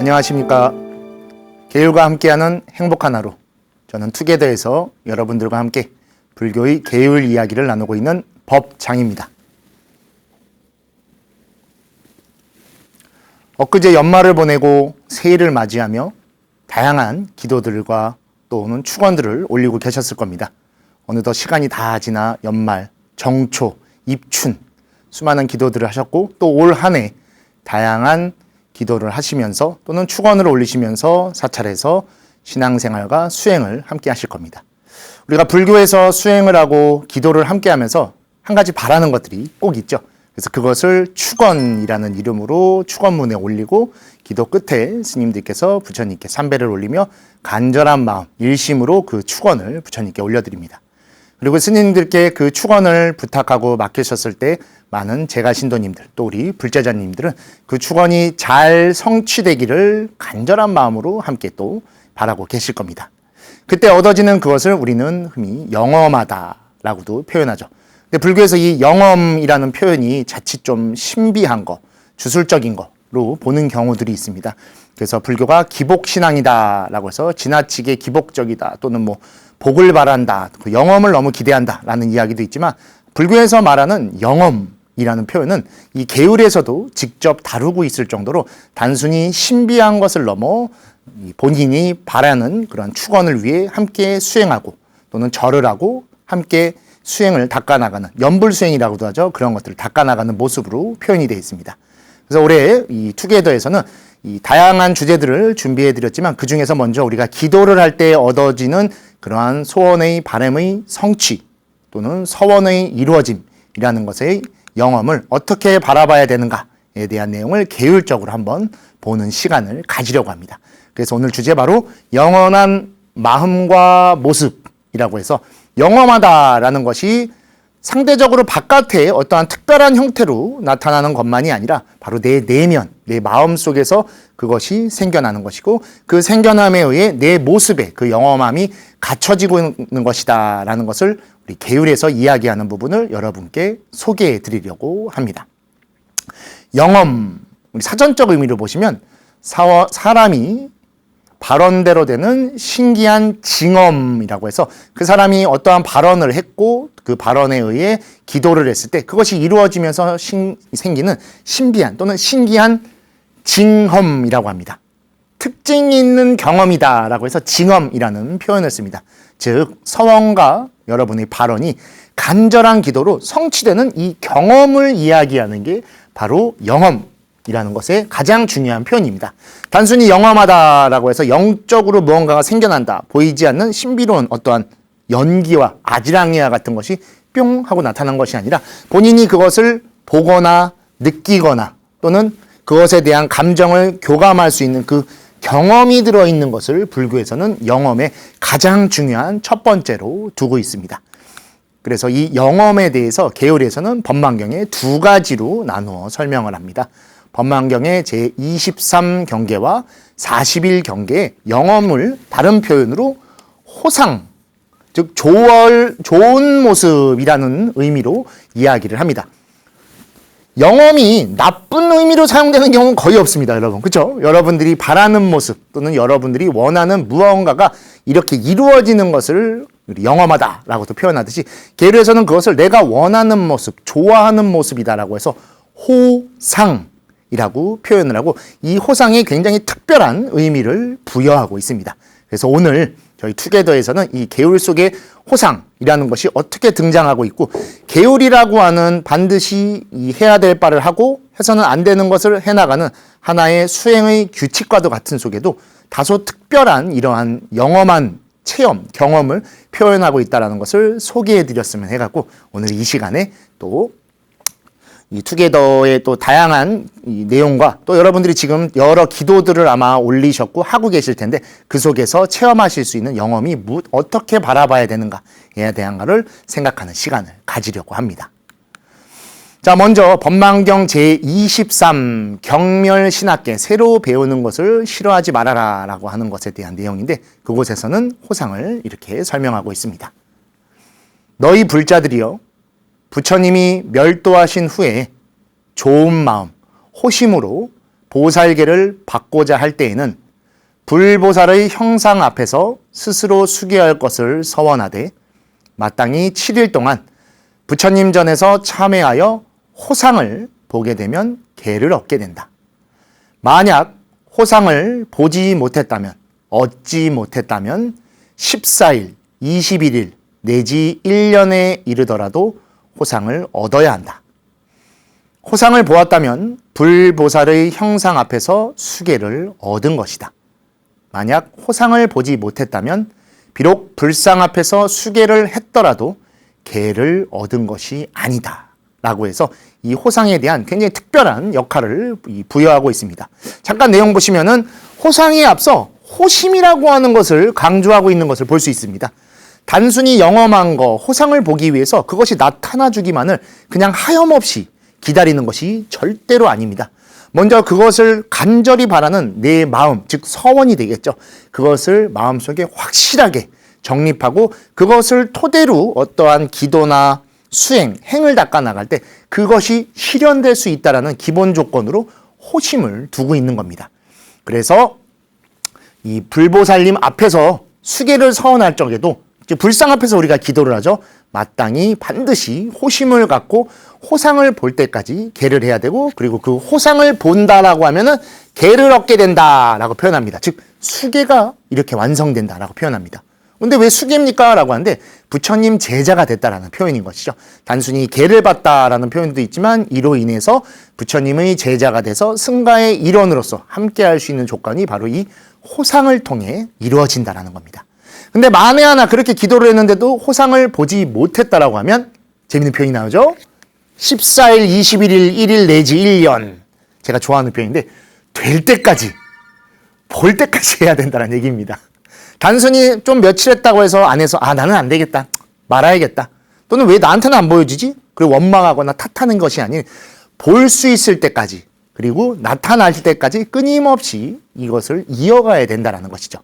안녕하십니까. 계율과 함께하는 행복한 하루, 저는 투게더에서 여러분들과 함께 불교의 계율 이야기를 나누고 있는 법장입니다. 엊그제 연말을 보내고 새해를 맞이하며 다양한 기도들과 또는 축원들을 올리고 계셨을 겁니다. 어느덧 시간이 다 지나 연말, 정초, 입춘 수많은 기도들을 하셨고 또 올 한 해 다양한 기도를 하시면서 또는 축원을 올리시면서 사찰에서 신앙생활과 수행을 함께 하실 겁니다. 우리가 불교에서 수행을 하고 기도를 함께 하면서 한 가지 바라는 것들이 꼭 있죠. 그래서 그것을 축원이라는 이름으로 축원문에 올리고 기도 끝에 스님들께서 부처님께 삼배를 올리며 간절한 마음, 일심으로 그 축원을 부처님께 올려드립니다. 그리고 스님들께 그 축원을 부탁하고 맡기셨을 때 많은 제가신도님들 또 우리 불제자님들은 그 축원이 잘 성취되기를 간절한 마음으로 함께 또 바라고 계실 겁니다. 그때 얻어지는 그것을 우리는 흔히 영엄하다라고도 표현하죠. 근데 불교에서 이 영엄이라는 표현이 자칫 좀 신비한 거, 주술적인 거로 보는 경우들이 있습니다. 그래서 불교가 기복신앙이다라고 해서 지나치게 기복적이다 또는 뭐 복을 바란다, 그 영엄을 너무 기대한다라는 이야기도 있지만 불교에서 말하는 영엄이라는 표현은 이 계율에서도 직접 다루고 있을 정도로 단순히 신비한 것을 넘어 본인이 바라는 그런 축원을 위해 함께 수행하고 또는 절을 하고 함께 수행을 닦아나가는 연불수행이라고도 하죠. 그런 것들을 닦아나가는 모습으로 표현이 되어 있습니다. 그래서 올해 이 투게더에서는 이 다양한 주제들을 준비해 드렸지만 그 중에서 먼저 우리가 기도를 할 때 얻어지는 그러한 소원의 바람의 성취 또는 서원의 이루어짐이라는 것의 영험을 어떻게 바라봐야 되는가에 대한 내용을 계율적으로 한번 보는 시간을 가지려고 합니다. 그래서 오늘 주제 바로 영원한 마음과 모습이라고 해서 영험하다라는 것이 상대적으로 바깥에 어떠한 특별한 형태로 나타나는 것만이 아니라 바로 내 내면, 내 마음 속에서 그것이 생겨나는 것이고 그 생겨남에 의해 내 모습에 그 영험함이 갖춰지고 있는 것이다 라는 것을 우리 계율에서 이야기하는 부분을 여러분께 소개해 드리려고 합니다. 영험, 우리 사전적 의미로 보시면 사람이 발언대로 되는 신기한 징엄이라고 해서 그 사람이 어떠한 발언을 했고 그 발언에 의해 기도를 했을 때 그것이 이루어지면서 생기는 신비한 또는 신기한 징험이라고 합니다. 특징이 있는 경험이다 라고 해서 징엄이라는 표현을 씁니다. 즉 서원과 여러분의 발언이 간절한 기도로 성취되는 이 경험을 이야기하는 게 바로 영험이라는 것의 가장 중요한 표현입니다. 단순히 영험하다라고 해서 영적으로 무언가가 생겨난다, 보이지 않는 신비로운 어떠한 연기와 아지랑이와 같은 것이 뿅 하고 나타난 것이 아니라 본인이 그것을 보거나 느끼거나 또는 그것에 대한 감정을 교감할 수 있는 그 경험이 들어있는 것을 불교에서는 영험의 가장 중요한 첫 번째로 두고 있습니다. 그래서 이 영험에 대해서 계율에서는 법망경에 두 가지로 나누어 설명을 합니다. 법망경의 제23경계와 41경계의 영험을 다른 표현으로 호상, 즉 좋은 모습이라는 의미로 이야기를 합니다. 영험이 나쁜 의미로 사용되는 경우는 거의 없습니다, 여러분. 그렇죠? 여러분들이 바라는 모습 또는 여러분들이 원하는 무언가가 이렇게 이루어지는 것을 영험하다라고도 표현하듯이 계율에서는 그것을 내가 원하는 모습, 좋아하는 모습이다라고 해서 호상이라고 표현을 하고 이 호상에 굉장히 특별한 의미를 부여하고 있습니다. 그래서 오늘 저희 투게더에서는 이 계율 속의 호상이라는 것이 어떻게 등장하고 있고 계율이라고 하는 반드시 해야 될 바를 하고 해서는 안 되는 것을 해나가는 하나의 수행의 규칙과도 같은 속에도 다소 특별한 이러한 영험한 체험, 경험을 표현하고 있다는 것을 소개해 드렸으면 해갖고 오늘 이 시간에 또 이 투게더의 또 다양한 이 내용과 또 여러분들이 지금 여러 기도들을 아마 올리셨고 하고 계실 텐데 그 속에서 체험하실 수 있는 영험이 어떻게 바라봐야 되는가에 대한 것을 생각하는 시간을 가지려고 합니다. 자, 먼저 법망경 제23 경멸신학계 새로 배우는 것을 싫어하지 말아라 라고 하는 것에 대한 내용인데 그곳에서는 호상을 이렇게 설명하고 있습니다. 너희 불자들이여 부처님이 멸도하신 후에 좋은 마음, 호심으로 보살계를 받고자 할 때에는 불보살의 형상 앞에서 스스로 숙여야 할 것을 서원하되 마땅히 7일 동안 부처님 전에서 참회하여 호상을 보게 되면 계를 얻게 된다. 만약 호상을 보지 못했다면, 얻지 못했다면 14일, 21일 내지 1년에 이르더라도 호상을 얻어야 한다. 호상을 보았다면 불보살의 형상 앞에서 수계를 얻은 것이다. 만약 호상을 보지 못했다면 비록 불상 앞에서 수계를 했더라도 계를 얻은 것이 아니다. 라고 해서 이 호상에 대한 굉장히 특별한 역할을 부여하고 있습니다. 잠깐 내용 보시면은 호상에 앞서 호심이라고 하는 것을 강조하고 있는 것을 볼 수 있습니다. 단순히 영험한 거, 호상을 보기 위해서 그것이 나타나주기만을 그냥 하염없이 기다리는 것이 절대로 아닙니다. 먼저 그것을 간절히 바라는 내 마음, 즉 서원이 되겠죠. 그것을 마음속에 확실하게 정립하고 그것을 토대로 어떠한 기도나 수행, 행을 닦아 나갈 때 그것이 실현될 수 있다는 기본 조건으로 호심을 두고 있는 겁니다. 그래서 이 불보살님 앞에서 수계를 서원할 적에도 불상 앞에서 우리가 기도를 하죠. 마땅히 반드시 호심을 갖고 호상을 볼 때까지 계를 해야 되고 그리고 그 호상을 본다라고 하면은 계를 얻게 된다라고 표현합니다. 즉 수계가 이렇게 완성된다라고 표현합니다. 근데 왜 수계입니까? 라고 하는데 부처님 제자가 됐다라는 표현인 것이죠. 단순히 계를 받다라는 표현도 있지만 이로 인해서 부처님의 제자가 돼서 승가의 일원으로서 함께할 수 있는 조건이 바로 이 호상을 통해 이루어진다라는 겁니다. 근데 만에 하나 그렇게 기도를 했는데도 호상을 보지 못했다라고 하면 재밌는 표현이 나오죠. 14일, 21일, 1일 내지 1년. 제가 좋아하는 표현인데 될 때까지, 볼 때까지 해야 된다는 얘기입니다. 단순히 좀 며칠 했다고 해서 안 해서 나는 안 되겠다, 말아야겠다. 또는 왜 나한테는 안 보여지지? 그리고 원망하거나 탓하는 것이 아닌 볼 수 있을 때까지 그리고 나타날 때까지 끊임없이 이것을 이어가야 된다는 것이죠.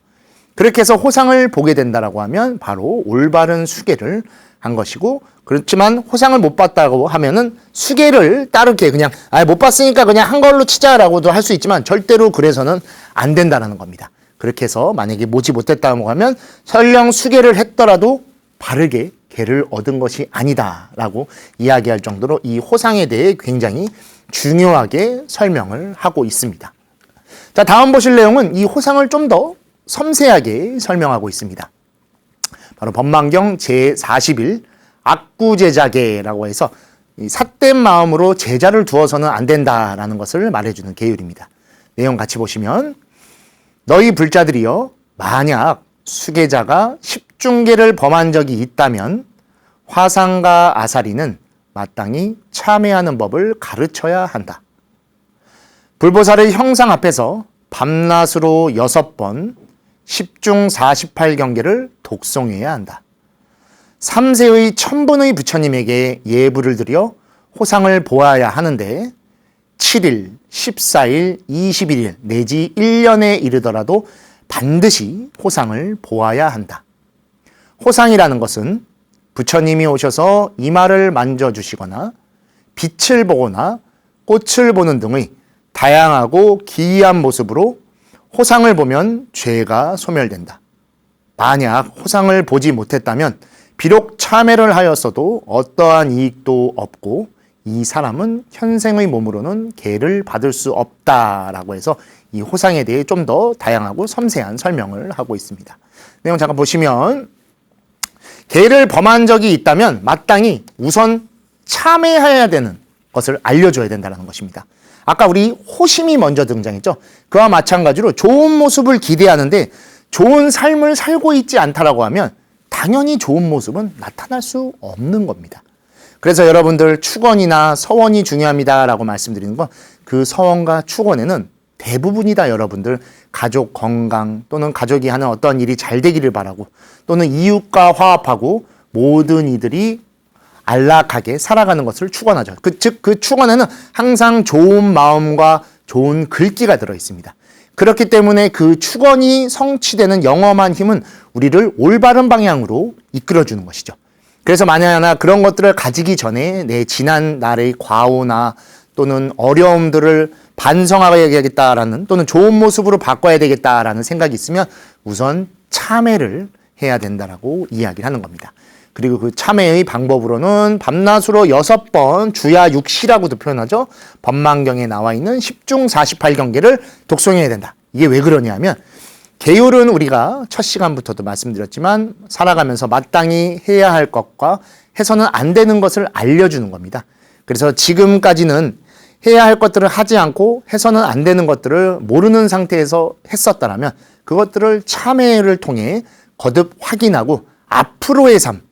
그렇게 해서 호상을 보게 된다라고 하면 바로 올바른 수계를 한 것이고 그렇지만 호상을 못 봤다고 하면은 수계를 따르게 그냥 못 봤으니까 그냥 한 걸로 치자라고도 할 수 있지만 절대로 그래서는 안 된다는 겁니다. 그렇게 해서 만약에 모지 못했다고 하면 설령 수계를 했더라도 바르게 계를 얻은 것이 아니다라고 이야기할 정도로 이 호상에 대해 굉장히 중요하게 설명을 하고 있습니다. 자, 다음 보실 내용은 이 호상을 좀 더 섬세하게 설명하고 있습니다. 바로 법망경 제41 악구제자계라고 해서 삿된 마음으로 제자를 두어서는 안 된다라는 것을 말해주는 계율입니다. 내용 같이 보시면 너희 불자들이여 만약 수계자가 10중계를 범한 적이 있다면 화상과 아사리는 마땅히 참회하는 법을 가르쳐야 한다. 불보살의 형상 앞에서 밤낮으로 6번 10중 48경계를 독송해야 한다. 3세의 천분의 부처님에게 예불을 드려 호상을 보아야 하는데 7일, 14일, 21일 내지 1년에 이르더라도 반드시 호상을 보아야 한다. 호상이라는 것은 부처님이 오셔서 이마를 만져주시거나 빛을 보거나 꽃을 보는 등의 다양하고 기이한 모습으로 호상을 보면 죄가 소멸된다. 만약 호상을 보지 못했다면 비록 참회를 하였어도 어떠한 이익도 없고 이 사람은 현생의 몸으로는 계를 받을 수 없다라고 해서 이 호상에 대해 좀 더 다양하고 섬세한 설명을 하고 있습니다. 내용 잠깐 보시면 계를 범한 적이 있다면 마땅히 우선 참회해야 되는 것을 알려줘야 된다는 것입니다. 아까 우리 호심이 먼저 등장했죠. 그와 마찬가지로 좋은 모습을 기대하는데 좋은 삶을 살고 있지 않다라고 하면 당연히 좋은 모습은 나타날 수 없는 겁니다. 그래서 여러분들 축원이나 서원이 중요합니다라고 말씀드리는 건 그 서원과 축원에는 대부분이 다 여러분들 가족 건강 또는 가족이 하는 어떤 일이 잘 되기를 바라고 또는 이웃과 화합하고 모든 이들이 안락하게 살아가는 것을 축원하죠. 즉 그 축원에는 항상 좋은 마음과 좋은 글귀가 들어 있습니다. 그렇기 때문에 그 축원이 성취되는 영험한 힘은 우리를 올바른 방향으로 이끌어주는 것이죠. 그래서 만약 하나 그런 것들을 가지기 전에 내 지난 날의 과오나 또는 어려움들을 반성하야겠다라는 또는 좋은 모습으로 바꿔야 되겠다라는 생각이 있으면 우선 참회를 해야 된다라고 이야기를 하는 겁니다. 그리고 그 참회의 방법으로는 밤낮으로 6번 주야 육시라고도 표현하죠. 법망경에 나와 있는 10중 48경계를 독송해야 된다. 이게 왜 그러냐면 계율은 우리가 첫 시간부터도 말씀드렸지만 살아가면서 마땅히 해야 할 것과 해서는 안 되는 것을 알려주는 겁니다. 그래서 지금까지는 해야 할 것들을 하지 않고 해서는 안 되는 것들을 모르는 상태에서 했었다면 그것들을 참회를 통해 거듭 확인하고 앞으로의 삶,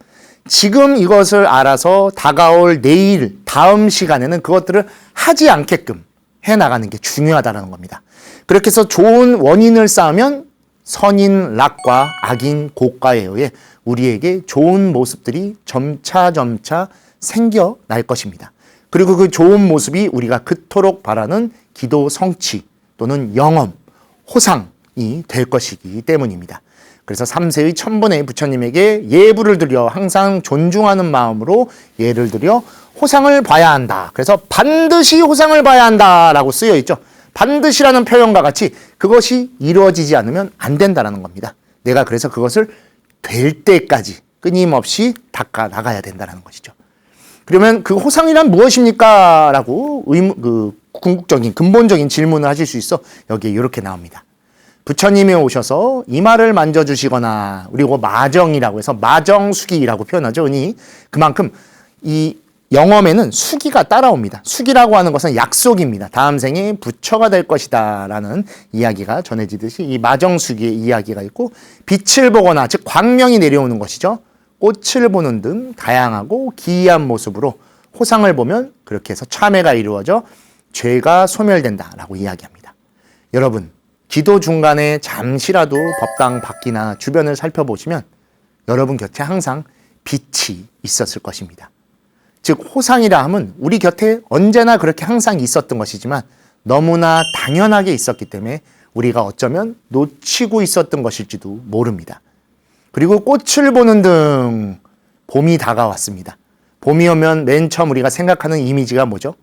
지금 이것을 알아서 다가올 내일, 다음 시간에는 그것들을 하지 않게끔 해나가는 게 중요하다는 겁니다. 그렇게 해서 좋은 원인을 쌓으면 선인 락과 악인 고가에 의해 우리에게 좋은 모습들이 점차 생겨날 것입니다. 그리고 그 좋은 모습이 우리가 그토록 바라는 기도 성취 또는 영험, 호상이 될 것이기 때문입니다. 그래서 3세의 천분의 부처님에게 예불을 드려 항상 존중하는 마음으로 예를 드려 호상을 봐야 한다. 그래서 반드시 호상을 봐야 한다라고 쓰여 있죠. 반드시라는 표현과 같이 그것이 이루어지지 않으면 안 된다는 겁니다. 내가 그래서 그것을 될 때까지 끊임없이 닦아 나가야 된다는 것이죠. 그러면 그 호상이란 무엇입니까? 라고 궁극적인 근본적인 질문을 하실 수 있어 여기에 이렇게 나옵니다. 부처님이 오셔서 이마를 만져주시거나 그리고 마정이라고 해서 마정수기라고 표현하죠. 은이 그만큼 이 영험에는 수기가 따라옵니다. 수기라고 하는 것은 약속입니다. 다음 생에 부처가 될 것이다 라는 이야기가 전해지듯이 이 마정수기의 이야기가 있고 빛을 보거나 즉 광명이 내려오는 것이죠. 꽃을 보는 등 다양하고 기이한 모습으로 호상을 보면 그렇게 해서 참회가 이루어져 죄가 소멸된다라고 이야기합니다. 여러분, 기도 중간에 잠시라도 법당 밖이나 주변을 살펴보시면 여러분 곁에 항상 빛이 있었을 것입니다. 즉 호상이라 함은 우리 곁에 언제나 그렇게 항상 있었던 것이지만 너무나 당연하게 있었기 때문에 우리가 어쩌면 놓치고 있었던 것일지도 모릅니다. 그리고 꽃을 보는 등 봄이 다가왔습니다. 봄이 오면 맨 처음 우리가 생각하는 이미지가 뭐죠?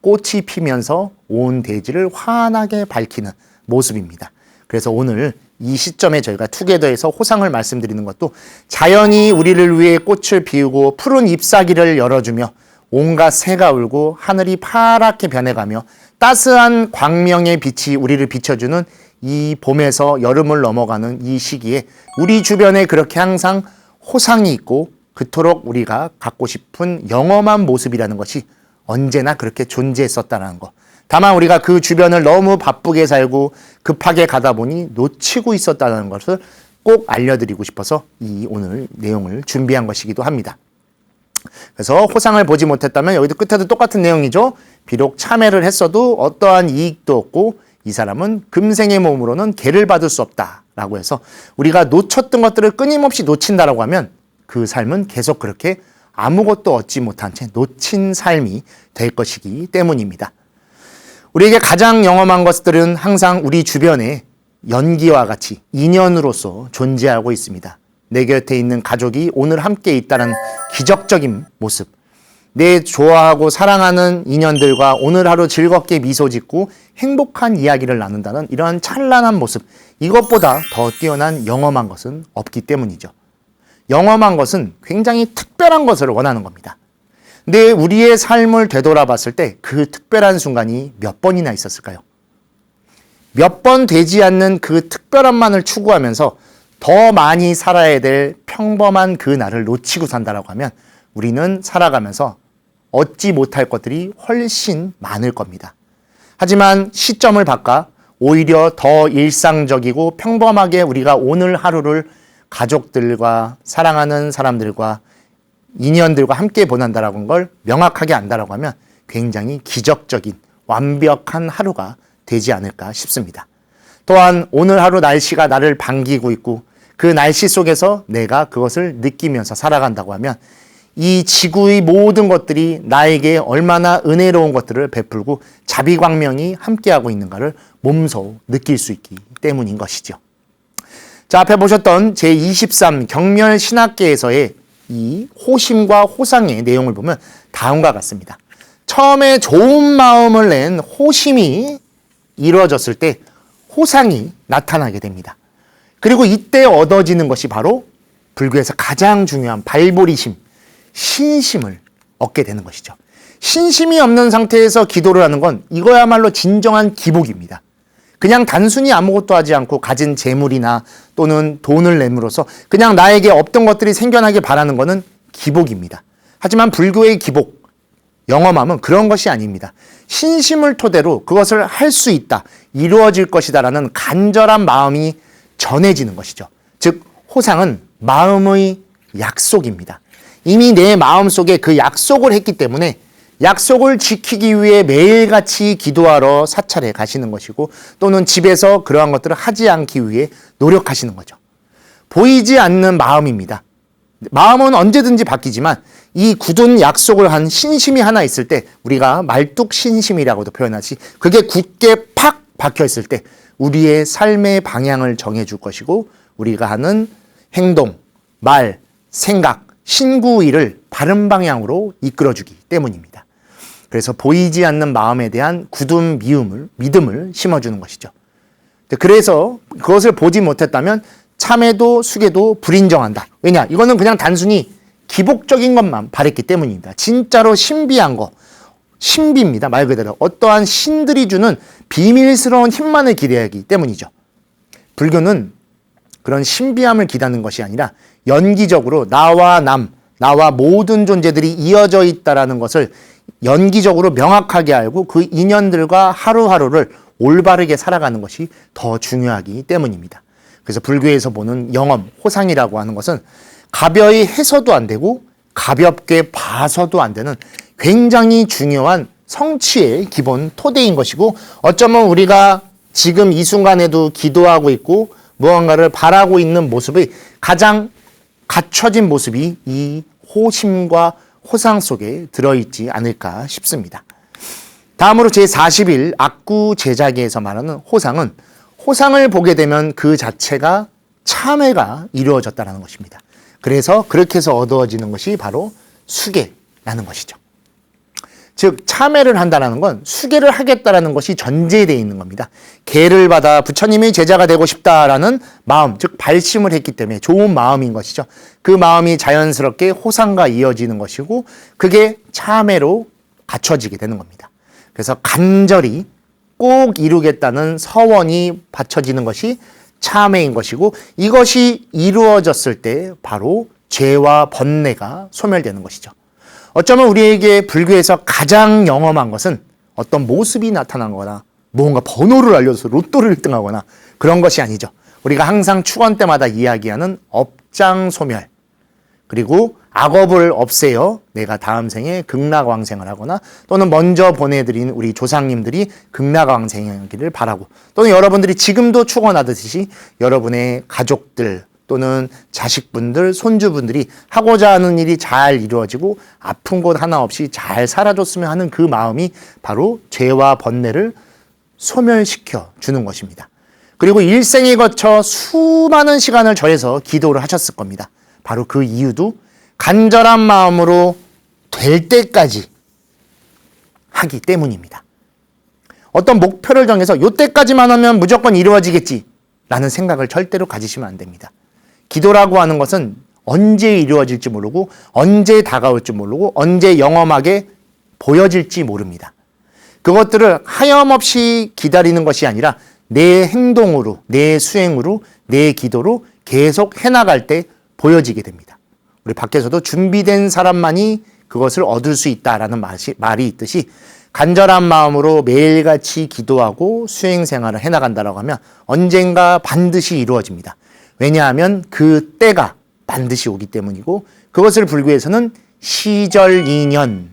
꽃이 피면서 온 대지를 환하게 밝히는 모습입니다. 그래서 오늘 이 시점에 저희가 투게더에서 호상을 말씀드리는 것도 자연이 우리를 위해 꽃을 피우고 푸른 잎사귀를 열어주며 온갖 새가 울고 하늘이 파랗게 변해가며 따스한 광명의 빛이 우리를 비춰주는 이 봄에서 여름을 넘어가는 이 시기에 우리 주변에 그렇게 항상 호상이 있고 그토록 우리가 갖고 싶은 영험한 모습이라는 것이 언제나 그렇게 존재했었다는 것. 다만 우리가 그 주변을 너무 바쁘게 살고 급하게 가다 보니 놓치고 있었다는 것을 꼭 알려드리고 싶어서 이 오늘 내용을 준비한 것이기도 합니다. 그래서 호상을 보지 못했다면 여기도 끝에도 똑같은 내용이죠. 비록 참회를 했어도 어떠한 이익도 없고 이 사람은 금생의 몸으로는 계를 받을 수 없다라고 해서 우리가 놓쳤던 것들을 끊임없이 놓친다라고 하면 그 삶은 계속 그렇게 아무것도 얻지 못한 채 놓친 삶이 될 것이기 때문입니다. 우리에게 가장 영험한 것들은 항상 우리 주변에 연기와 같이 인연으로서 존재하고 있습니다. 내 곁에 있는 가족이 오늘 함께 있다는 기적적인 모습, 내 좋아하고 사랑하는 인연들과 오늘 하루 즐겁게 미소 짓고 행복한 이야기를 나눈다는 이러한 찬란한 모습, 이것보다 더 뛰어난 영험한 것은 없기 때문이죠. 영험한 것은 굉장히 특별한 것을 원하는 겁니다. 근데 우리의 삶을 되돌아봤을 때 그 특별한 순간이 몇 번이나 있었을까요? 몇 번 되지 않는 그 특별함만을 추구하면서 더 많이 살아야 될 평범한 그 날을 놓치고 산다라고 하면 우리는 살아가면서 얻지 못할 것들이 훨씬 많을 겁니다. 하지만 시점을 바꿔 오히려 더 일상적이고 평범하게 우리가 오늘 하루를 가족들과 사랑하는 사람들과 인연들과 함께 보낸다라고 하는 걸 명확하게 안다라고 하면 굉장히 기적적인 완벽한 하루가 되지 않을까 싶습니다. 또한 오늘 하루 날씨가 나를 반기고 있고 그 날씨 속에서 내가 그것을 느끼면서 살아간다고 하면 이 지구의 모든 것들이 나에게 얼마나 은혜로운 것들을 베풀고 자비광명이 함께하고 있는가를 몸소 느낄 수 있기 때문인 것이죠. 자, 앞에 보셨던 제23 경멸 신학계에서의 이 호심과 호상의 내용을 보면 다음과 같습니다. 처음에 좋은 마음을 낸 호심이 이루어졌을 때 호상이 나타나게 됩니다. 그리고 이때 얻어지는 것이 바로 불교에서 가장 중요한 발보리심, 신심을 얻게 되는 것이죠. 신심이 없는 상태에서 기도를 하는 건 이거야말로 진정한 기복입니다. 그냥 단순히 아무것도 하지 않고 가진 재물이나 또는 돈을 내므로써 그냥 나에게 없던 것들이 생겨나길 바라는 것은 기복입니다. 하지만 불교의 기복, 영험함은 그런 것이 아닙니다. 신심을 토대로 그것을 할 수 있다, 이루어질 것이다라는 간절한 마음이 전해지는 것이죠. 즉 호상은 마음의 약속입니다. 이미 내 마음속에 그 약속을 했기 때문에 약속을 지키기 위해 매일같이 기도하러 사찰에 가시는 것이고 또는 집에서 그러한 것들을 하지 않기 위해 노력하시는 거죠. 보이지 않는 마음입니다. 마음은 언제든지 바뀌지만 이 굳은 약속을 한 신심이 하나 있을 때 우리가 말뚝신심이라고도 표현하지, 그게 굳게 팍 박혀 있을 때 우리의 삶의 방향을 정해줄 것이고 우리가 하는 행동, 말, 생각, 신구일을 바른 방향으로 이끌어주기 때문입니다. 그래서 보이지 않는 마음에 대한 굳은 믿음을 심어주는 것이죠. 그래서 그것을 보지 못했다면 참회도 수계도 불인정한다. 왜냐? 이거는 그냥 단순히 기복적인 것만 바랬기 때문입니다. 진짜로 신비한 거, 신비입니다. 말 그대로 어떠한 신들이 주는 비밀스러운 힘만을 기대하기 때문이죠. 불교는 그런 신비함을 기다는 것이 아니라 연기적으로 나와 모든 존재들이 이어져 있다라는 것을 연기적으로 명확하게 알고 그 인연들과 하루하루를 올바르게 살아가는 것이 더 중요하기 때문입니다. 그래서 불교에서 보는 영험, 호상이라고 하는 것은 가벼이 해서도 안 되고 가볍게 봐서도 안 되는 굉장히 중요한 성취의 기본 토대인 것이고, 어쩌면 우리가 지금 이 순간에도 기도하고 있고 무언가를 바라고 있는 모습의 가장 갖춰진 모습이 이 호심과 호상 속에 들어있지 않을까 싶습니다. 다음으로 제41 악구 제자기에서 말하는 호상은 호상을 보게 되면 그 자체가 참회가 이루어졌다는 것입니다. 그래서 그렇게 해서 얻어지는 것이 바로 수계라는 것이죠. 즉 참회를 한다는 건 수계를 하겠다라는 것이 전제되어 있는 겁니다. 계를 받아 부처님의 제자가 되고 싶다라는 마음, 즉 발심을 했기 때문에 좋은 마음인 것이죠. 그 마음이 자연스럽게 호상과 이어지는 것이고 그게 참회로 갖춰지게 되는 겁니다. 그래서 간절히 꼭 이루겠다는 서원이 받쳐지는 것이 참회인 것이고, 이것이 이루어졌을 때 바로 죄와 번뇌가 소멸되는 것이죠. 어쩌면 우리에게 불교에서 가장 영험한 것은 어떤 모습이 나타난 거나 무언가 번호를 알려줘서 로또를 1등하거나 그런 것이 아니죠. 우리가 항상 축원 때마다 이야기하는 업장 소멸, 그리고 악업을 없애어 내가 다음 생에 극락왕생을 하거나 또는 먼저 보내드린 우리 조상님들이 극락왕생하기를 바라고, 또는 여러분들이 지금도 축원하듯이 여러분의 가족들 또는 자식분들, 손주분들이 하고자 하는 일이 잘 이루어지고 아픈 곳 하나 없이 잘 살아줬으면 하는 그 마음이 바로 죄와 번뇌를 소멸시켜 주는 것입니다. 그리고 일생에 거쳐 수많은 시간을 저해서 기도를 하셨을 겁니다. 바로 그 이유도 간절한 마음으로 될 때까지 하기 때문입니다. 어떤 목표를 정해서 이때까지만 하면 무조건 이루어지겠지 라는 생각을 절대로 가지시면 안 됩니다. 기도라고 하는 것은 언제 이루어질지 모르고 언제 다가올지 모르고 언제 영험하게 보여질지 모릅니다. 그것들을 하염없이 기다리는 것이 아니라 내 행동으로, 내 수행으로, 내 기도로 계속 해나갈 때 보여지게 됩니다. 우리 밖에서도 준비된 사람만이 그것을 얻을 수 있다라는 말이 있듯이 간절한 마음으로 매일같이 기도하고 수행 생활을 해나간다라고 하면 언젠가 반드시 이루어집니다. 왜냐하면 그 때가 반드시 오기 때문이고, 그것을 불교에서는 시절인연이라고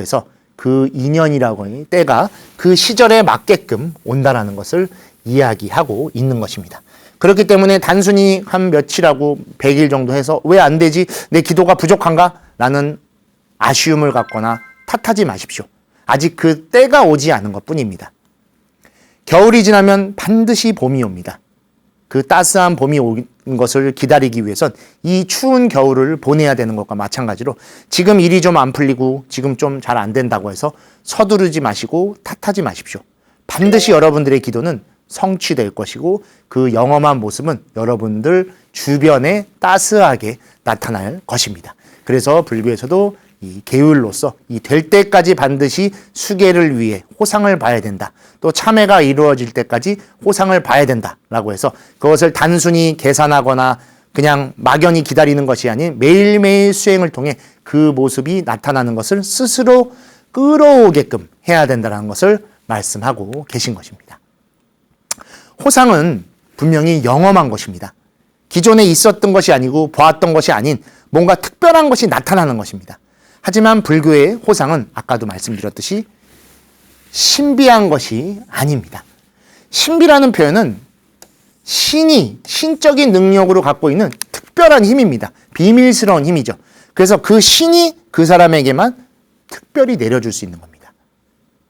해서 그 인연이라고 하는 때가 그 시절에 맞게끔 온다라는 것을 이야기하고 있는 것입니다. 그렇기 때문에 단순히 한 며칠하고 100일 정도 해서 왜 안 되지? 내 기도가 부족한가? 라는 아쉬움을 갖거나 탓하지 마십시오. 아직 그 때가 오지 않은 것 뿐입니다. 겨울이 지나면 반드시 봄이 옵니다. 그 따스한 봄이 온 것을 기다리기 위해선 이 추운 겨울을 보내야 되는 것과 마찬가지로 지금 일이 좀 안 풀리고 지금 좀 잘 안 된다고 해서 서두르지 마시고 탓하지 마십시오. 반드시 여러분들의 기도는 성취될 것이고 그 영험한 모습은 여러분들 주변에 따스하게 나타날 것입니다. 그래서 불교에서도 이 계율로서 이 될 때까지 반드시 수계를 위해 호상을 봐야 된다. 또 참회가 이루어질 때까지 호상을 봐야 된다라고 해서 그것을 단순히 계산하거나 그냥 막연히 기다리는 것이 아닌 매일매일 수행을 통해 그 모습이 나타나는 것을 스스로 끌어오게끔 해야 된다는 것을 말씀하고 계신 것입니다. 호상은 분명히 영험한 것입니다. 기존에 있었던 것이 아니고 보았던 것이 아닌 뭔가 특별한 것이 나타나는 것입니다. 하지만 불교의 호상은 아까도 말씀드렸듯이 신비한 것이 아닙니다. 신비라는 표현은 신이 신적인 능력으로 갖고 있는 특별한 힘입니다. 비밀스러운 힘이죠. 그래서 그 신이 그 사람에게만 특별히 내려줄 수 있는 겁니다.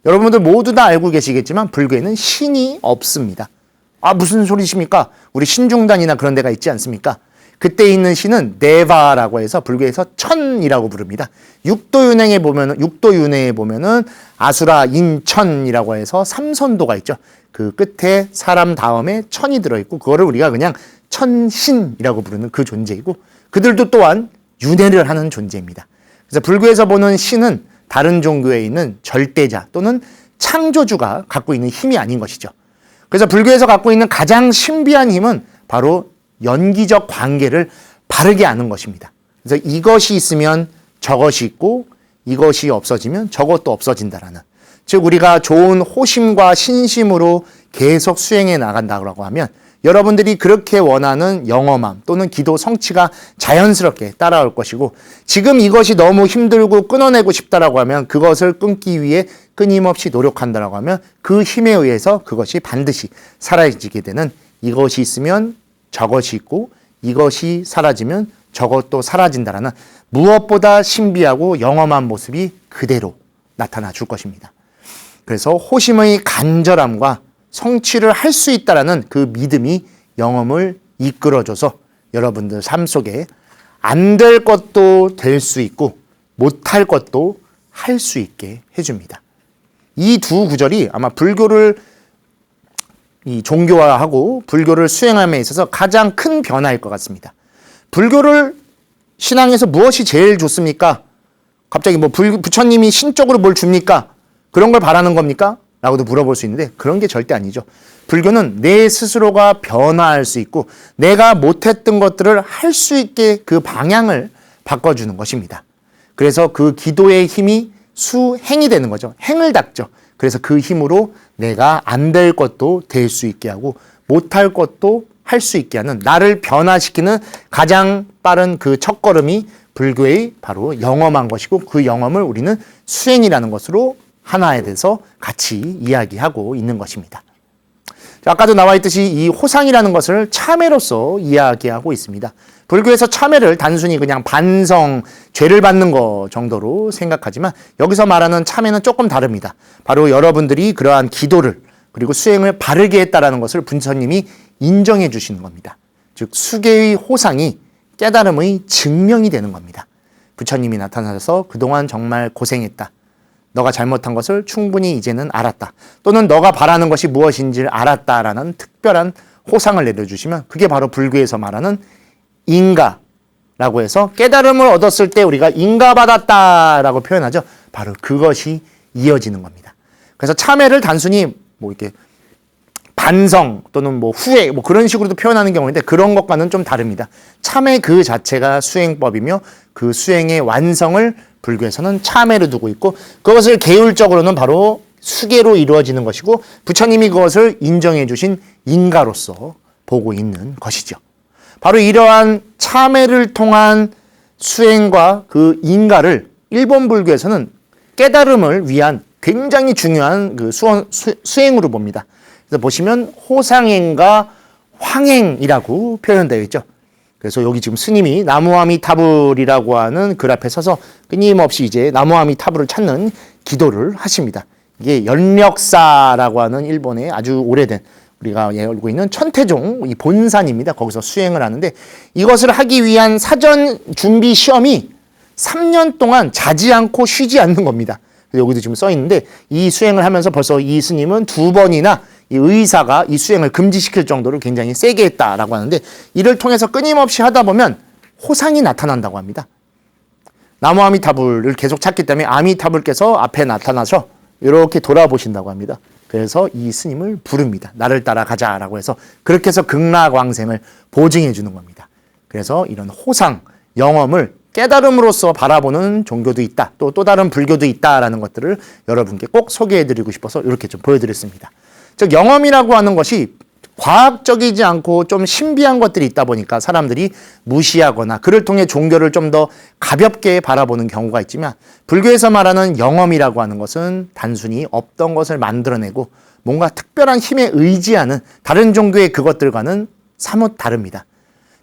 여러분들 모두 다 알고 계시겠지만 불교에는 신이 없습니다. 아, 무슨 소리십니까? 우리 신중단이나 그런 데가 있지 않습니까? 그때 있는 신은 네바라고 해서 불교에서 천이라고 부릅니다. 육도윤회에 보면은 아수라 인천이라고 해서 삼선도가 있죠. 그 끝에 사람 다음에 천이 들어있고 그거를 우리가 그냥 천신이라고 부르는 그 존재이고 그들도 또한 윤회를 하는 존재입니다. 그래서 불교에서 보는 신은 다른 종교에 있는 절대자 또는 창조주가 갖고 있는 힘이 아닌 것이죠. 그래서 불교에서 갖고 있는 가장 신비한 힘은 바로 연기적 관계를 바르게 아는 것입니다. 그래서 이것이 있으면 저것이 있고 이것이 없어지면 저것도 없어진다라는, 즉 우리가 좋은 호심과 신심으로 계속 수행해 나간다고 하면 여러분들이 그렇게 원하는 영험함 또는 기도 성취가 자연스럽게 따라올 것이고, 지금 이것이 너무 힘들고 끊어내고 싶다라고 하면 그것을 끊기 위해 끊임없이 노력한다라고 하면 그 힘에 의해서 그것이 반드시 사라지게 되는, 이것이 있으면 저것이 있고 이것이 사라지면 저것도 사라진다라는 무엇보다 신비하고 영험한 모습이 그대로 나타나 줄 것입니다. 그래서 호심의 간절함과 성취를 할 수 있다라는 그 믿음이 영험을 이끌어줘서 여러분들 삶 속에 안 될 것도 될 수 있고 못할 것도 할 수 있게 해줍니다. 이 두 구절이 아마 불교를 종교화하고 불교를 수행함에 있어서 가장 큰 변화일 것 같습니다. 불교를 신앙에서 무엇이 제일 좋습니까? 갑자기 부처님이 신적으로 뭘 줍니까? 그런 걸 바라는 겁니까? 라고도 물어볼 수 있는데 그런 게 절대 아니죠. 불교는 내 스스로가 변화할 수 있고 내가 못했던 것들을 할 수 있게 그 방향을 바꿔주는 것입니다. 그래서 그 기도의 힘이 수행이 되는 거죠. 행을 닦죠. 그래서 그 힘으로 내가 안 될 것도 될 수 있게 하고 못할 것도 할 수 있게 하는, 나를 변화시키는 가장 빠른 그 첫걸음이 불교의 바로 영험한 것이고, 그 영험을 우리는 수행이라는 것으로 하나에 대해서 같이 이야기하고 있는 것입니다. 아까도 나와 있듯이 이 호상이라는 것을 참회로서 이야기하고 있습니다. 불교에서 참회를 단순히 그냥 반성, 죄를 받는 것 정도로 생각하지만 여기서 말하는 참회는 조금 다릅니다. 바로 여러분들이 그러한 기도를 그리고 수행을 바르게 했다라는 것을 부처님이 인정해 주시는 겁니다. 즉 수계의 호상이 깨달음의 증명이 되는 겁니다. 부처님이 나타나셔서 그동안 정말 고생했다. 너가 잘못한 것을 충분히 이제는 알았다. 또는 너가 바라는 것이 무엇인지를 알았다라는 특별한 호상을 내려주시면 그게 바로 불교에서 말하는 인가라고 해서 깨달음을 얻었을 때 우리가 인가받았다라고 표현하죠. 바로 그것이 이어지는 겁니다. 그래서 참회를 단순히 이렇게 반성 또는 후회 그런 식으로도 표현하는 경우인데 그런 것과는 좀 다릅니다. 참회 그 자체가 수행법이며 그 수행의 완성을 불교에서는 참회를 두고 있고 그것을 계율적으로는 바로 수계로 이루어지는 것이고 부처님이 그것을 인정해 주신 인가로서 보고 있는 것이죠. 바로 이러한 참회를 통한 수행과 그 인가를 일본 불교에서는 깨달음을 위한 굉장히 중요한 그 수행으로 봅니다. 그래서 보시면 호상행과 황행이라고 표현되어 있죠. 그래서 여기 지금 스님이 나무아미타불이라고 하는 글 앞에 서서 끊임없이 이제 나무아미타불을 찾는 기도를 하십니다. 이게 연력사라고 하는 일본의 아주 오래된 우리가 알고 있는 천태종 이 본산입니다. 거기서 수행을 하는데 이것을 하기 위한 사전 준비 시험이 3년 동안 자지 않고 쉬지 않는 겁니다. 여기도 지금 써 있는데 이 수행을 하면서 벌써 이 스님은 2번이나 이 의사가 이 수행을 금지시킬 정도로 굉장히 세게 했다라고 하는데 이를 통해서 끊임없이 하다 보면 호상이 나타난다고 합니다. 나무 아미타불을 계속 찾기 때문에 아미타불께서 앞에 나타나서 이렇게 돌아보신다고 합니다. 그래서 이 스님을 부릅니다. 나를 따라가자라고 해서 그렇게 해서 극락왕생을 보증해 주는 겁니다. 그래서 이런 호상, 영험을 깨달음으로써 바라보는 종교도 있다. 또 다른 불교도 있다라는 것들을 여러분께 꼭 소개해드리고 싶어서 이렇게 좀 보여드렸습니다. 즉 영험이라고 하는 것이 과학적이지 않고 좀 신비한 것들이 있다 보니까 사람들이 무시하거나 그를 통해 종교를 좀 더 가볍게 바라보는 경우가 있지만 불교에서 말하는 영험이라고 하는 것은 단순히 없던 것을 만들어내고 뭔가 특별한 힘에 의지하는 다른 종교의 그것들과는 사뭇 다릅니다.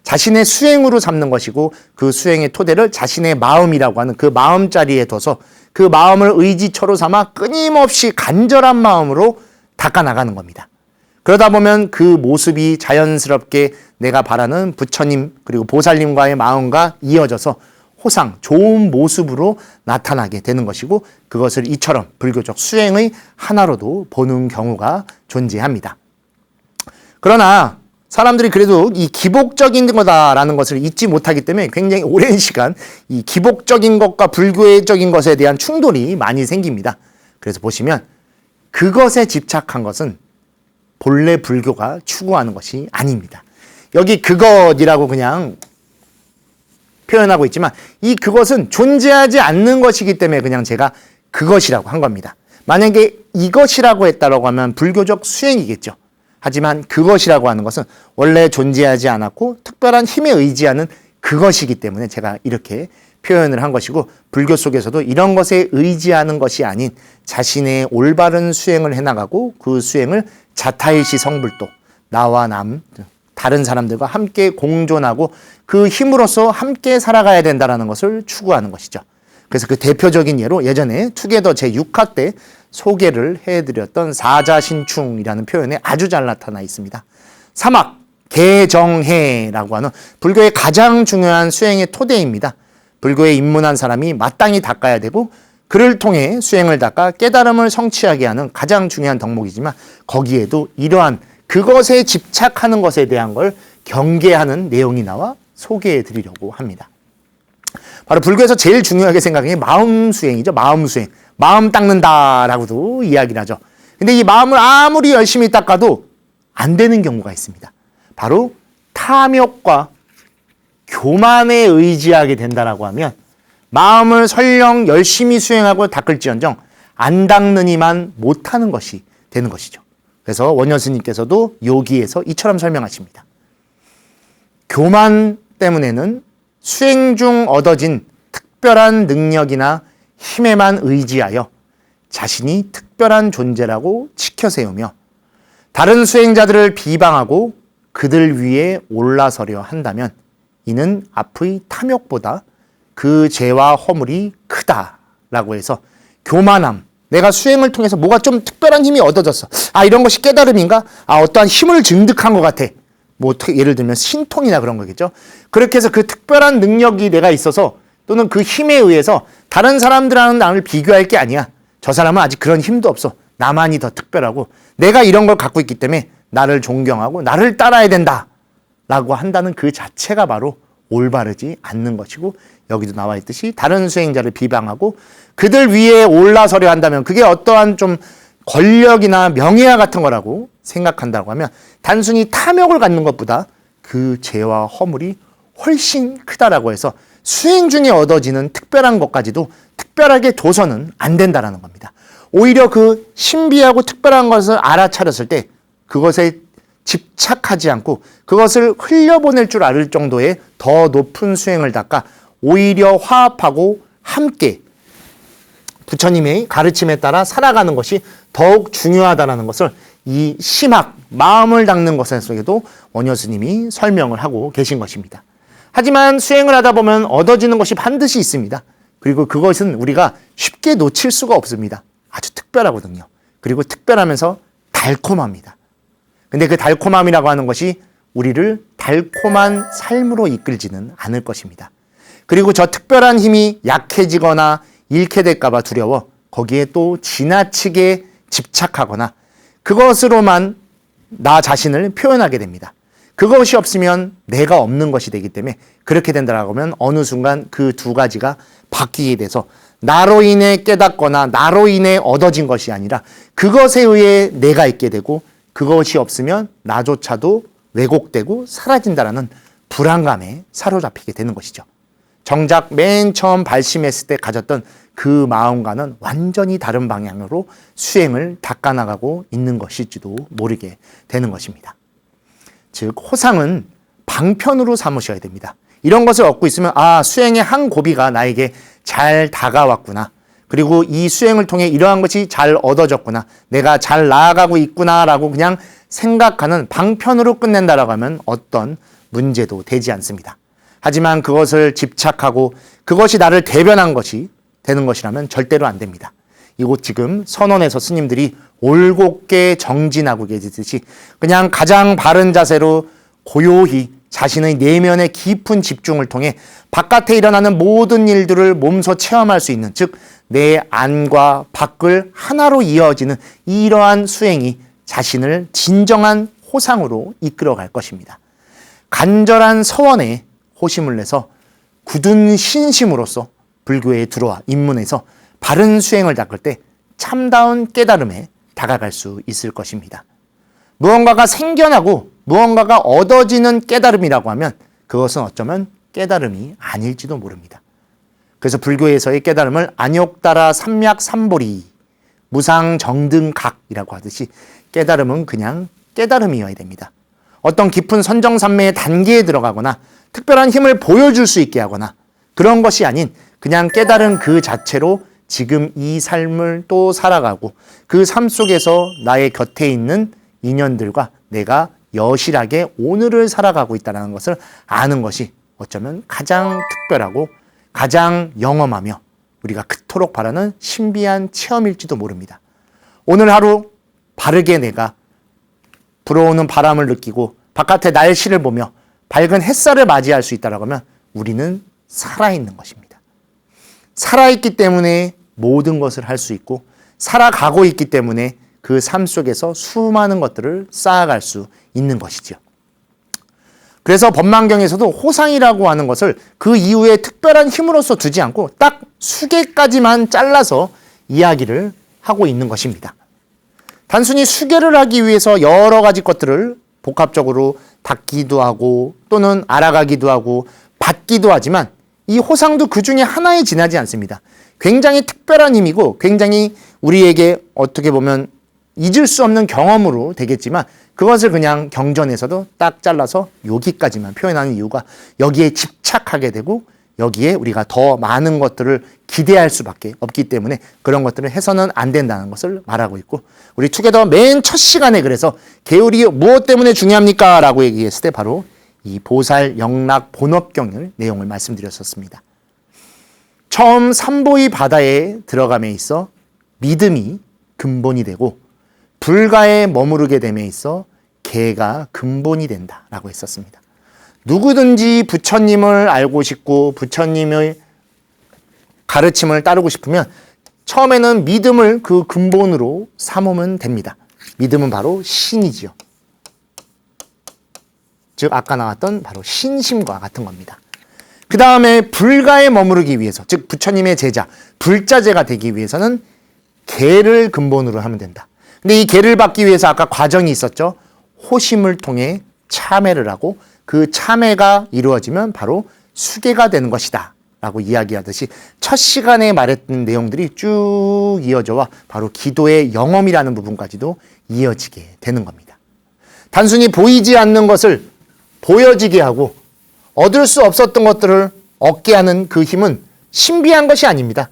자신의 수행으로 삼는 것이고 그 수행의 토대를 자신의 마음이라고 하는 그 마음자리에 둬서 그 마음을 의지처로 삼아 끊임없이 간절한 마음으로 닦아나가는 겁니다. 그러다 보면 그 모습이 자연스럽게 내가 바라는 부처님 그리고 보살님과의 마음과 이어져서 호상, 좋은 모습으로 나타나게 되는 것이고 그것을 이처럼 불교적 수행의 하나로도 보는 경우가 존재합니다. 그러나 사람들이 그래도 이 기복적인 거다라는 것을 잊지 못하기 때문에 굉장히 오랜 시간 이 기복적인 것과 불교적인 것에 대한 충돌이 많이 생깁니다. 그래서 보시면 그것에 집착한 것은 본래 불교가 추구하는 것이 아닙니다. 여기 그것이라고 그냥 표현하고 있지만 이 그것은 존재하지 않는 것이기 때문에 그냥 제가 그것이라고 한 겁니다. 만약에 이것이라고 했다라고 하면 불교적 수행이겠죠. 하지만 그것이라고 하는 것은 원래 존재하지 않았고 특별한 힘에 의지하는 그것이기 때문에 제가 이렇게 표현을 한 것이고 불교 속에서도 이런 것에 의지하는 것이 아닌 자신의 올바른 수행을 해나가고 그 수행을 자타일시 성불도 나와 다른 사람들과 함께 공존하고 그 힘으로써 함께 살아가야 된다는 것을 추구하는 것이죠. 그래서 그 대표적인 예로 예전에 투게더 제6화 때 소개를 해드렸던 사자신충이라는 표현에 아주 잘 나타나 있습니다. 사막, 개정해라고 하는 불교의 가장 중요한 수행의 토대입니다. 불교에 입문한 사람이 마땅히 닦아야 되고 그를 통해 수행을 닦아 깨달음을 성취하게 하는 가장 중요한 덕목이지만 거기에도 이러한 그것에 집착하는 것에 대한 걸 경계하는 내용이 나와 소개해 드리려고 합니다. 바로 불교에서 제일 중요하게 생각하는 게 마음 수행이죠. 마음 수행. 마음 닦는다라고도 이야기를 하죠. 근데 이 마음을 아무리 열심히 닦아도 안 되는 경우가 있습니다. 바로 탐욕과 교만에 의지하게 된다라고 하면 마음을 설령 열심히 수행하고 닦을지언정 안 닦느니만 못하는 것이 되는 것이죠. 그래서 원효 스님께서도 요기에서 이처럼 설명하십니다. 교만 때문에는 수행 중 얻어진 특별한 능력이나 힘에만 의지하여 자신이 특별한 존재라고 지켜 세우며 다른 수행자들을 비방하고 그들 위에 올라서려 한다면 이는 앞의 탐욕보다 그 죄와 허물이 크다라고 해서 교만함, 내가 수행을 통해서 뭐가 좀 특별한 힘이 얻어졌어. 아, 이런 것이 깨달음인가? 아, 어떠한 힘을 증득한 것 같아. 뭐 예를 들면 신통이나 그런 거겠죠. 그렇게 해서 그 특별한 능력이 내가 있어서 또는 그 힘에 의해서 다른 사람들하고는 나를 비교할 게 아니야. 저 사람은 아직 그런 힘도 없어. 나만이 더 특별하고 내가 이런 걸 갖고 있기 때문에 나를 존경하고 나를 따라야 된다 라고 한다는 그 자체가 바로 올바르지 않는 것이고 여기도 나와 있듯이 다른 수행자를 비방하고 그들 위에 올라서려 한다면 그게 어떠한 좀 권력이나 명예와 같은 거라고 생각한다고 하면 단순히 탐욕을 갖는 것보다 그 죄와 허물이 훨씬 크다라고 해서 수행 중에 얻어지는 특별한 것까지도 특별하게 둬서는 안 된다라는 겁니다. 오히려 그 신비하고 특별한 것을 알아차렸을 때 그것에 집착하지 않고 그것을 흘려보낼 줄 알 정도의 더 높은 수행을 닦아 오히려 화합하고 함께 부처님의 가르침에 따라 살아가는 것이 더욱 중요하다는 것을 이 심학, 마음을 닦는 것 속에도 원효 스님이 설명을 하고 계신 것입니다. 하지만 수행을 하다 보면 얻어지는 것이 반드시 있습니다. 그리고 그것은 우리가 쉽게 놓칠 수가 없습니다. 아주 특별하거든요. 그리고 특별하면서 달콤합니다. 근데 그 달콤함이라고 하는 것이 우리를 달콤한 삶으로 이끌지는 않을 것입니다. 그리고 저 특별한 힘이 약해지거나 잃게 될까봐 두려워 거기에 또 지나치게 집착하거나 그것으로만 나 자신을 표현하게 됩니다. 그것이 없으면 내가 없는 것이 되기 때문에 그렇게 된다라고 하면 어느 순간 그 두 가지가 바뀌게 돼서 나로 인해 깨닫거나 나로 인해 얻어진 것이 아니라 그것에 의해 내가 있게 되고 그것이 없으면 나조차도 왜곡되고 사라진다라는 불안감에 사로잡히게 되는 것이죠. 정작 맨 처음 발심했을 때 가졌던 그 마음과는 완전히 다른 방향으로 수행을 닦아나가고 있는 것일지도 모르게 되는 것입니다. 즉 호상은 방편으로 삼으셔야 됩니다. 이런 것을 얻고 있으면 수행의 한 고비가 나에게 잘 다가왔구나. 그리고 이 수행을 통해 이러한 것이 잘 얻어졌구나. 내가 잘 나아가고 있구나라고 그냥 생각하는 방편으로 끝낸다라고 하면 어떤 문제도 되지 않습니다. 하지만 그것을 집착하고 그것이 나를 대변한 것이 되는 것이라면 절대로 안 됩니다. 이곳 지금 선언에서 스님들이 올곧게 정진하고 계시듯이 그냥 가장 바른 자세로 고요히 자신의 내면의 깊은 집중을 통해 바깥에 일어나는 모든 일들을 몸소 체험할 수 있는, 즉 내 안과 밖을 하나로 이어지는 이러한 수행이 자신을 진정한 호상으로 이끌어갈 것입니다. 간절한 서원에 호심을 내서 굳은 신심으로서 불교에 들어와 입문해서 바른 수행을 닦을 때 참다운 깨달음에 다가갈 수 있을 것입니다. 무언가가 생겨나고 무언가가 얻어지는 깨달음이라고 하면 그것은 어쩌면 깨달음이 아닐지도 모릅니다. 그래서 불교에서의 깨달음을 안욕따라 삼맥삼보리 무상정등각이라고 하듯이 깨달음은 그냥 깨달음이어야 됩니다. 어떤 깊은 선정산매의 단계에 들어가거나 특별한 힘을 보여줄 수 있게 하거나 그런 것이 아닌 그냥 깨달은 그 자체로 지금 이 삶을 또 살아가고 그 삶 속에서 나의 곁에 있는 인연들과 내가 여실하게 오늘을 살아가고 있다는 것을 아는 것이 어쩌면 가장 특별하고 가장 영험하며 우리가 그토록 바라는 신비한 체험일지도 모릅니다. 오늘 하루 바르게 내가 불어오는 바람을 느끼고 바깥의 날씨를 보며 밝은 햇살을 맞이할 수 있다고 하면 우리는 살아있는 것입니다. 살아있기 때문에 모든 것을 할 수 있고 살아가고 있기 때문에 그 삶 속에서 수많은 것들을 쌓아갈 수 있는 것이죠. 그래서 법망경에서도 호상이라고 하는 것을 그 이후에 특별한 힘으로서 두지 않고 딱 수계까지만 잘라서 이야기를 하고 있는 것입니다. 단순히 수계를 하기 위해서 여러 가지 것들을 복합적으로 닦기도 하고 또는 알아가기도 하고 받기도 하지만 이 호상도 그 중에 하나에 지나지 않습니다. 굉장히 특별한 힘이고 굉장히 우리에게 어떻게 보면 잊을 수 없는 경험으로 되겠지만 그것을 그냥 경전에서도 딱 잘라서 여기까지만 표현하는 이유가 여기에 집착하게 되고 여기에 우리가 더 많은 것들을 기대할 수밖에 없기 때문에 그런 것들을 해서는 안 된다는 것을 말하고 있고 우리 투게더 맨 첫 시간에 그래서 계율이 무엇 때문에 중요합니까? 라고 얘기했을 때 바로 이 보살 영락 본업경을 내용을 말씀드렸었습니다. 처음 삼보이 바다에 들어감에 있어 믿음이 근본이 되고 불가에 머무르게 됨에 있어 개가 근본이 된다라고 했었습니다. 누구든지 부처님을 알고 싶고 부처님의 가르침을 따르고 싶으면 처음에는 믿음을 그 근본으로 삼으면 됩니다. 믿음은 바로 신이지요. 즉 아까 나왔던 바로 신심과 같은 겁니다. 그 다음에 불가에 머무르기 위해서, 즉 부처님의 제자, 불자제가 되기 위해서는 계를 근본으로 하면 된다. 근데 이 계를 받기 위해서 아까 과정이 있었죠. 호심을 통해 참회를 하고 그 참회가 이루어지면 바로 수계가 되는 것이다 라고 이야기하듯이 첫 시간에 말했던 내용들이 쭉 이어져와 바로 기도의 영험이라는 부분까지도 이어지게 되는 겁니다. 단순히 보이지 않는 것을 보여지게 하고 얻을 수 없었던 것들을 얻게 하는 그 힘은 신비한 것이 아닙니다.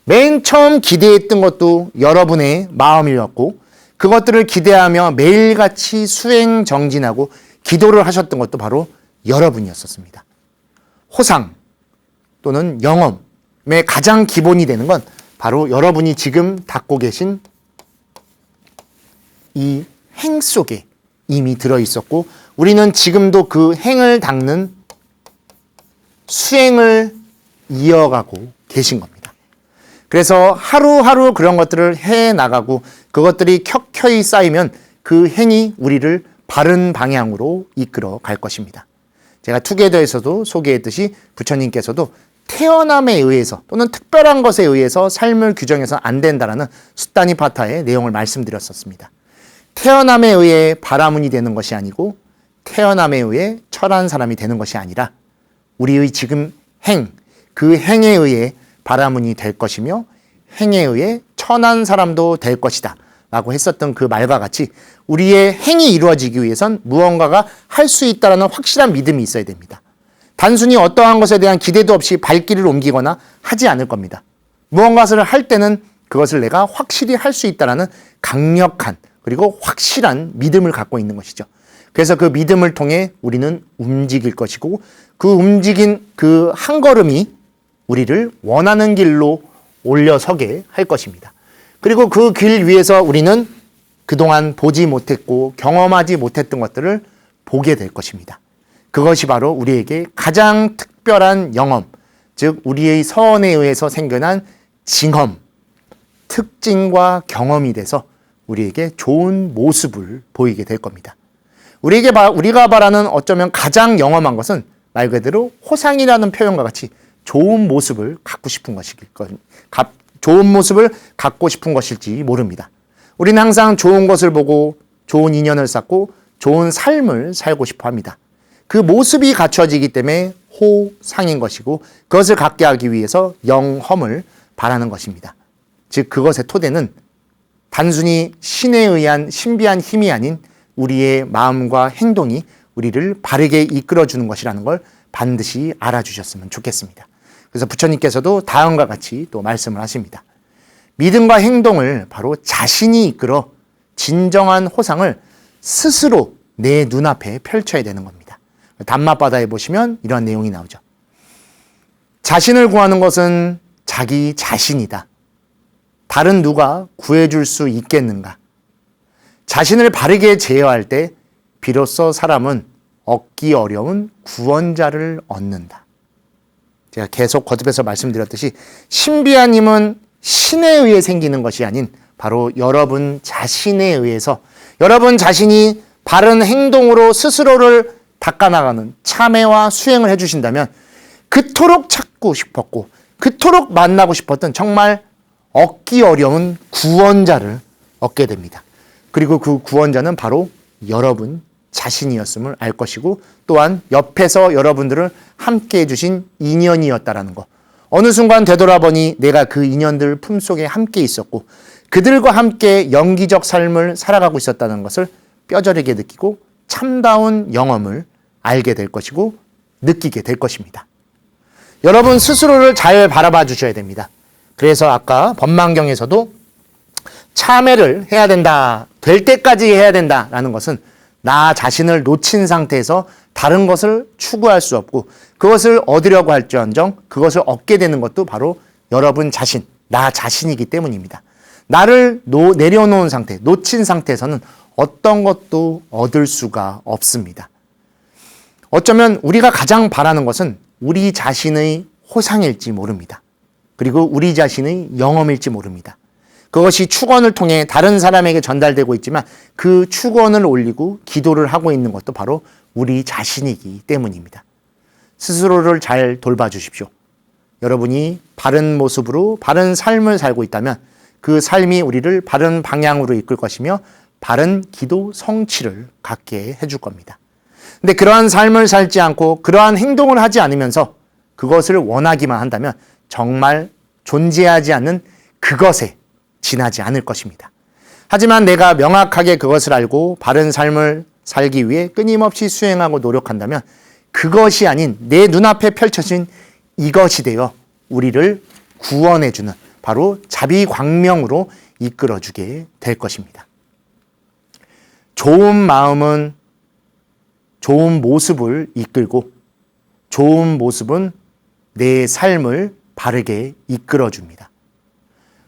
맨 처음 기대했던 것도 여러분의 마음이었고 그것들을 기대하며 매일같이 수행 정진하고 기도를 하셨던 것도 바로 여러분이었었습니다. 호상 또는 영험의 가장 기본이 되는 건 바로 여러분이 지금 닦고 계신 이 행 속에 이미 들어 있었고 우리는 지금도 그 행을 닦는 수행을 이어가고 계신 겁니다. 그래서 하루하루 그런 것들을 해 나가고 그것들이 켜켜이 쌓이면 그 행이 우리를 바른 방향으로 이끌어 갈 것입니다. 제가 투게더에서도 소개했듯이 부처님께서도 태어남에 의해서 또는 특별한 것에 의해서 삶을 규정해서 안 된다라는 숫다니파타의 내용을 말씀드렸었습니다. 태어남에 의해 바라문이 되는 것이 아니고 태어남에 의해 철한 사람이 되는 것이 아니라 우리의 지금 행, 그 행에 의해 바라문이 될 것이며 행에 의해 천한 사람도 될 것이다 라고 했었던 그 말과 같이 우리의 행이 이루어지기 위해선 무언가가 할 수 있다는 확실한 믿음이 있어야 됩니다. 단순히 어떠한 것에 대한 기대도 없이 발길을 옮기거나 하지 않을 겁니다. 무언가를 할 때는 그것을 내가 확실히 할 수 있다는 강력한 그리고 확실한 믿음을 갖고 있는 것이죠. 그래서 그 믿음을 통해 우리는 움직일 것이고 그 움직인 그 한 걸음이 우리를 원하는 길로 올려서게 할 것입니다. 그리고 그 길 위에서 우리는 그동안 보지 못했고 경험하지 못했던 것들을 보게 될 것입니다. 그것이 바로 우리에게 가장 특별한 영험, 즉 우리의 선에 의해서 생겨난 징험, 특징과 경험이 돼서 우리에게 좋은 모습을 보이게 될 겁니다. 우리가 바라는 어쩌면 가장 영험한 것은 말 그대로 호상이라는 표현과 같이 좋은 모습을 갖고 싶은 좋은 모습을 갖고 싶은 것일지 모릅니다. 우리는 항상 좋은 것을 보고 좋은 인연을 쌓고 좋은 삶을 살고 싶어 합니다. 그 모습이 갖춰지기 때문에 호상인 것이고 그것을 갖게 하기 위해서 영험을 바라는 것입니다. 즉 그것의 토대는 단순히 신에 의한 신비한 힘이 아닌 우리의 마음과 행동이 우리를 바르게 이끌어주는 것이라는 걸 반드시 알아주셨으면 좋겠습니다. 그래서 부처님께서도 다음과 같이 또 말씀을 하십니다. 믿음과 행동을 바로 자신이 이끌어 진정한 호상을 스스로 내 눈앞에 펼쳐야 되는 겁니다. 담마바다에 보시면 이런 내용이 나오죠. 자신을 구하는 것은 자기 자신이다. 다른 누가 구해줄 수 있겠는가? 자신을 바르게 제어할 때 비로소 사람은 얻기 어려운 구원자를 얻는다. 제가 계속 거듭해서 말씀드렸듯이 신비한 힘은 신에 의해 생기는 것이 아닌 바로 여러분 자신에 의해서 여러분 자신이 바른 행동으로 스스로를 닦아나가는 참회와 수행을 해주신다면 그토록 찾고 싶었고 그토록 만나고 싶었던 정말 얻기 어려운 구원자를 얻게 됩니다. 그리고 그 구원자는 바로 여러분 자신이었음을 알 것이고 또한 옆에서 여러분들을 함께 해주신 인연이었다라는 것. 어느 순간 되돌아보니 내가 그 인연들 품속에 함께 있었고 그들과 함께 영기적 삶을 살아가고 있었다는 것을 뼈저리게 느끼고 참다운 영험을 알게 될 것이고 느끼게 될 것입니다. 여러분 스스로를 잘 바라봐 주셔야 됩니다. 그래서 아까 법망경에서도 참회를 해야 된다, 될 때까지 해야 된다라는 것은 나 자신을 놓친 상태에서 다른 것을 추구할 수 없고 그것을 얻으려고 할지언정 그것을 얻게 되는 것도 바로 여러분 자신, 나 자신이기 때문입니다. 나를 내려놓은 상태, 놓친 상태에서는 어떤 것도 얻을 수가 없습니다. 어쩌면 우리가 가장 바라는 것은 우리 자신의 호상일지 모릅니다. 그리고 우리 자신의 영험일지 모릅니다. 그것이 축원을 통해 다른 사람에게 전달되고 있지만 그 축원을 올리고 기도를 하고 있는 것도 바로 우리 자신이기 때문입니다. 스스로를 잘 돌봐주십시오. 여러분이 바른 모습으로 바른 삶을 살고 있다면 그 삶이 우리를 바른 방향으로 이끌 것이며 바른 기도 성취를 갖게 해줄 겁니다. 근데 그러한 삶을 살지 않고 그러한 행동을 하지 않으면서 그것을 원하기만 한다면 정말 존재하지 않는 그것에 지나지 않을 것입니다. 하지만 내가 명확하게 그것을 알고 바른 삶을 살기 위해 끊임없이 수행하고 노력한다면 그것이 아닌 내 눈앞에 펼쳐진 이것이 되어 우리를 구원해주는 바로 자비광명으로 이끌어주게 될 것입니다. 좋은 마음은 좋은 모습을 이끌고 좋은 모습은 내 삶을 바르게 이끌어줍니다.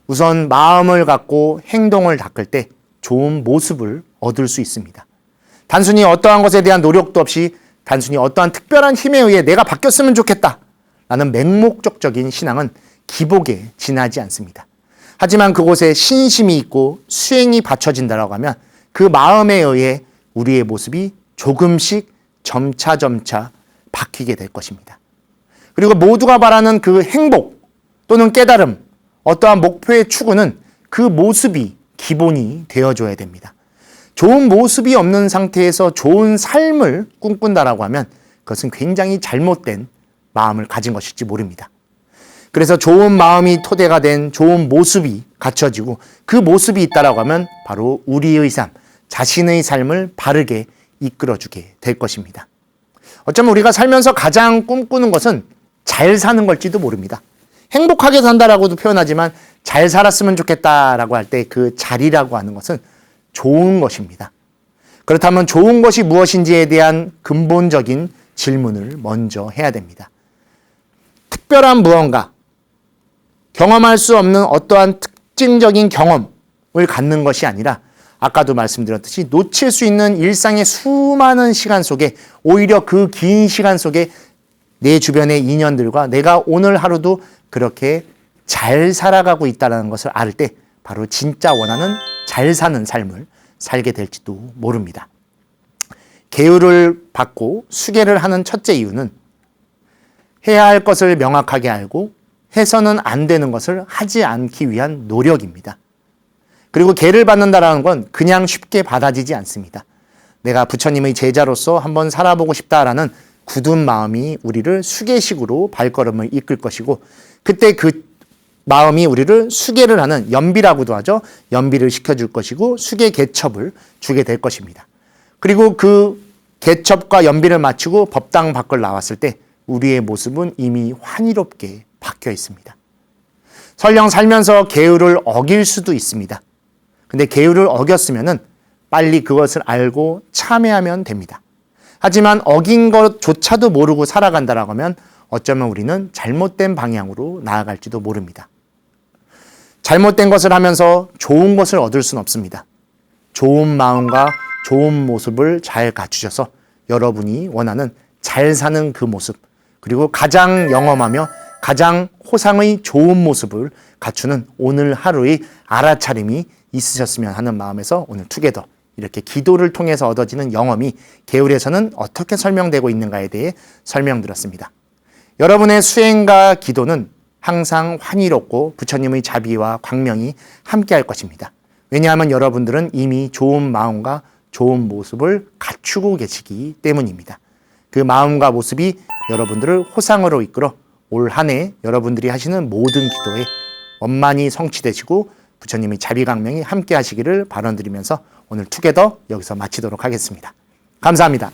우선 마음을 갖고 행동을 닦을 때 좋은 모습을 얻을 수 있습니다. 단순히 어떠한 것에 대한 노력도 없이 단순히 어떠한 특별한 힘에 의해 내가 바뀌었으면 좋겠다 라는 맹목적인 신앙은 기복에 지나지 않습니다. 하지만 그곳에 신심이 있고 수행이 받쳐진다라고 하면 그 마음에 의해 우리의 모습이 조금씩 점차 바뀌게 될 것입니다. 그리고 모두가 바라는 그 행복 또는 깨달음, 어떠한 목표의 추구는 그 모습이 기본이 되어줘야 됩니다. 좋은 모습이 없는 상태에서 좋은 삶을 꿈꾼다라고 하면 그것은 굉장히 잘못된 마음을 가진 것일지 모릅니다. 그래서 좋은 마음이 토대가 된 좋은 모습이 갖춰지고 그 모습이 있다라고 하면 바로 우리의 삶, 자신의 삶을 바르게 이끌어주게 될 것입니다. 어쩌면 우리가 살면서 가장 꿈꾸는 것은 잘 사는 걸지도 모릅니다. 행복하게 산다라고도 표현하지만 잘 살았으면 좋겠다라고 할 때 그 잘이라고 하는 것은 좋은 것입니다. 그렇다면 좋은 것이 무엇인지에 대한 근본적인 질문을 먼저 해야 됩니다. 특별한 무언가, 경험할 수 없는 어떠한 특징적인 경험을 갖는 것이 아니라 아까도 말씀드렸듯이 놓칠 수 있는 일상의 수많은 시간 속에 오히려 그 긴 시간 속에 내 주변의 인연들과 내가 오늘 하루도 그렇게 잘 살아가고 있다는 것을 알 때 바로 진짜 원하는 잘 사는 삶을 살게 될지도 모릅니다. 계율을 받고 수계를 하는 첫째 이유는 해야 할 것을 명확하게 알고 해서는 안 되는 것을 하지 않기 위한 노력입니다. 그리고 계를 받는다는 건 그냥 쉽게 받아지지 않습니다. 내가 부처님의 제자로서 한번 살아보고 싶다라는 굳은 마음이 우리를 수계식으로 발걸음을 이끌 것이고 그때 그 마음이 우리를 수계를 하는 연비라고도 하죠. 연비를 시켜줄 것이고 수계 개첩을 주게 될 것입니다. 그리고 그 개첩과 연비를 마치고 법당 밖을 나왔을 때 우리의 모습은 이미 환희롭게 바뀌어 있습니다. 설령 살면서 계율을 어길 수도 있습니다. 근데 계율을 어겼으면은 빨리 그것을 알고 참회하면 됩니다. 하지만 어긴 것조차도 모르고 살아간다라고 하면 어쩌면 우리는 잘못된 방향으로 나아갈지도 모릅니다. 잘못된 것을 하면서 좋은 것을 얻을 수는 없습니다. 좋은 마음과 좋은 모습을 잘 갖추셔서 여러분이 원하는 잘 사는 그 모습, 그리고 가장 영험하며 가장 호상의 좋은 모습을 갖추는 오늘 하루의 알아차림이 있으셨으면 하는 마음에서 오늘 투게더 이렇게 기도를 통해서 얻어지는 영험이 계율에서는 어떻게 설명되고 있는가에 대해 설명드렸습니다. 여러분의 수행과 기도는 항상 환희롭고 부처님의 자비와 광명이 함께할 것입니다. 왜냐하면 여러분들은 이미 좋은 마음과 좋은 모습을 갖추고 계시기 때문입니다. 그 마음과 모습이 여러분들을 호상으로 이끌어 올 한 해 여러분들이 하시는 모든 기도에 원만히 성취되시고 부처님의 자비광명이 함께 하시기를 발언드리면서 오늘 투게더 여기서 마치도록 하겠습니다. 감사합니다.